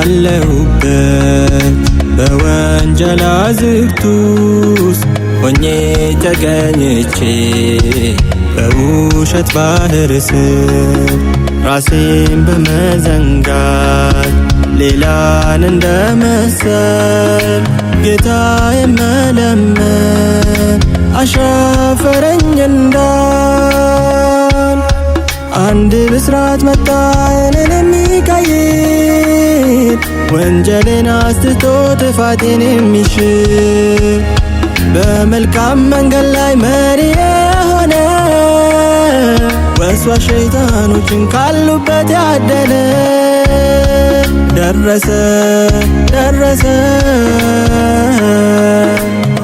ባለሁበት በወንጀል አዝቅት ውስጥ ሆኜ ተገኝቼ በውሸት ባህር ስር ራሴን በመዘንጋት ሌላን እንደመሰል ጌታዬን መለመን አሻፈረኝ እንዳል አንድ ብስራት መጣ እኔን የሚቀይር ወንጀሌን አስትቶ ጥፋቴን የሚሽር በመልካም መንገድ ላይ መሪ የሆነ ወስዋሽ ሸይጣኖችን ካሉበት ያደነ ደረሰ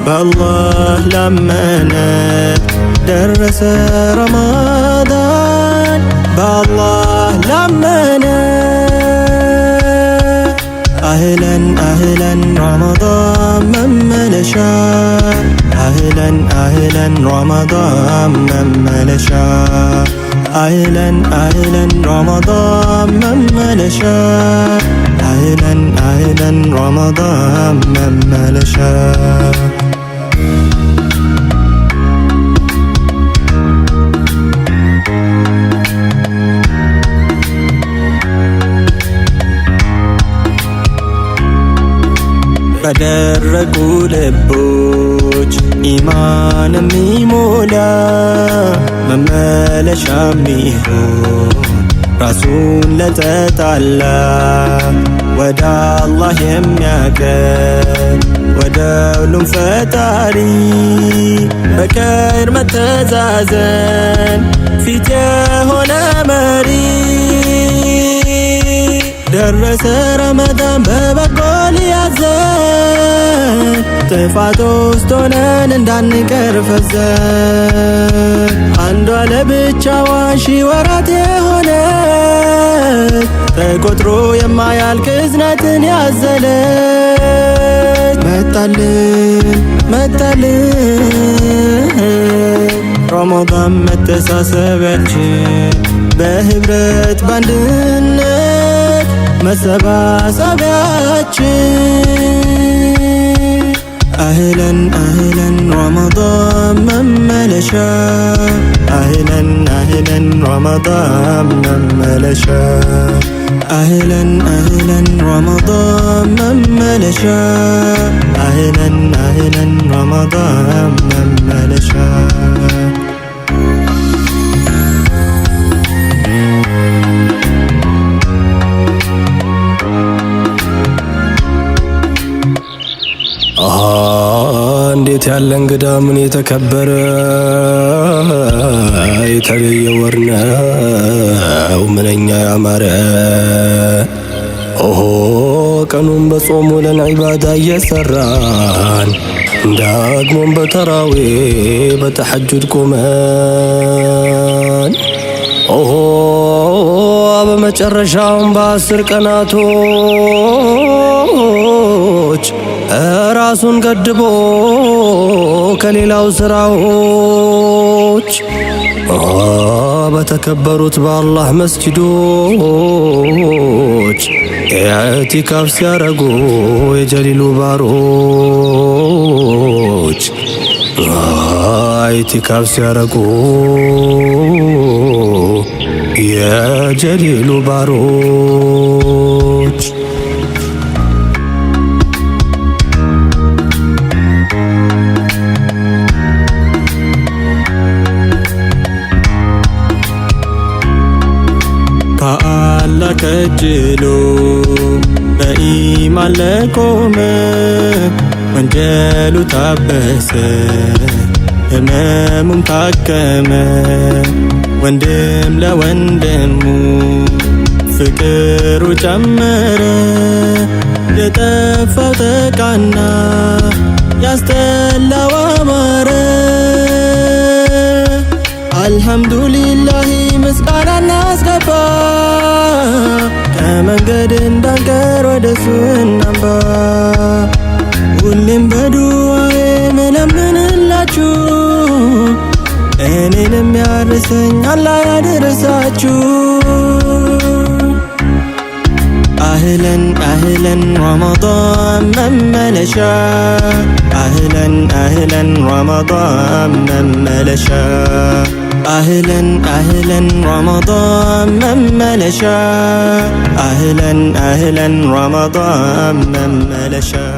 በአላህ ላመነ ደረሰ ረመዳን በአላህ ላመነ أهلاً أهلاً رمضان مملشا أهلاً أهلاً رمضان مملشا أهلاً أهلاً رمضان مملشا أهلاً أهلاً رمضان مملشا በደረቁ ልቦች ኢማን የሚሞላ መመለሻ የሚሆን ራሱን ለተጣላ ወደ አላህ የሚያቀርብ ወደ ሁሉም ፈጣሪ በኸይር መተዛዘን ፊት የሆነ መሪ ደረሰ ረመዳን በበጎ ሊያዘን ጥፋት ውስጥ ሆነን እንዳንቀር ፈዘን አንዷ ለብቻዋ ሺህ ወራት የሆነች ተቆጥሮ የማያልቅ እዝነትን ያዘለች መጣልን ረመዳን መተሳሰቢያችን በህብረት ባንድነት መሰባሰቢያችን أهلاً أهلاً رمضان مملشا أهلاً أهلاً رمضان مملشا أهلاً أهلاً رمضان مملشا أهلاً أهلاً رمضان مملشا እንዴት ያለ እንግዳ ምን የተከበረ የተለየ ወር ነው ምንኛ ያማረ ኦሆ ቀኑን በጾም ውለን ዒባዳ እየሰራን ዳግሞም በተራዊ በተሐጁድ ቆመን ኦሆ በመጨረሻውም በ10 ቀናቶች ራሱን ገድቦ ከሌላው ስራዎች በተከበሩት በአላህ መስጂዶች ኢዕቲካፍ ሲያረጉ የጀሊሉ ባሮች ኢዕቲካፍ ሲያረጉ የጀሊሉ ባሮች ከአላህ ከጅሎ በኢማን ለቆመ ወንጀሉ ታበሰ ህመሙም ታከመ ወንድም ለወንድሙ ፍቅሩ ጨመረ የጠፋው ተቃና ያስጠላው አማረ አልሐምዱሊላህ ምስጋና እናስገባ ከመንገድ እንዳንቀር ወደሱ እናምባ ሁሌም በዱዓዬ መለምንላችሁ እኔንም ያርሰኝ አላህ ያድርሳችሁ أهلا أهلا رمضان مملشا أهلا أهلا رمضان مملشا أهلا أهلا رمضان مملشا أهلا أهلا رمضان مملشا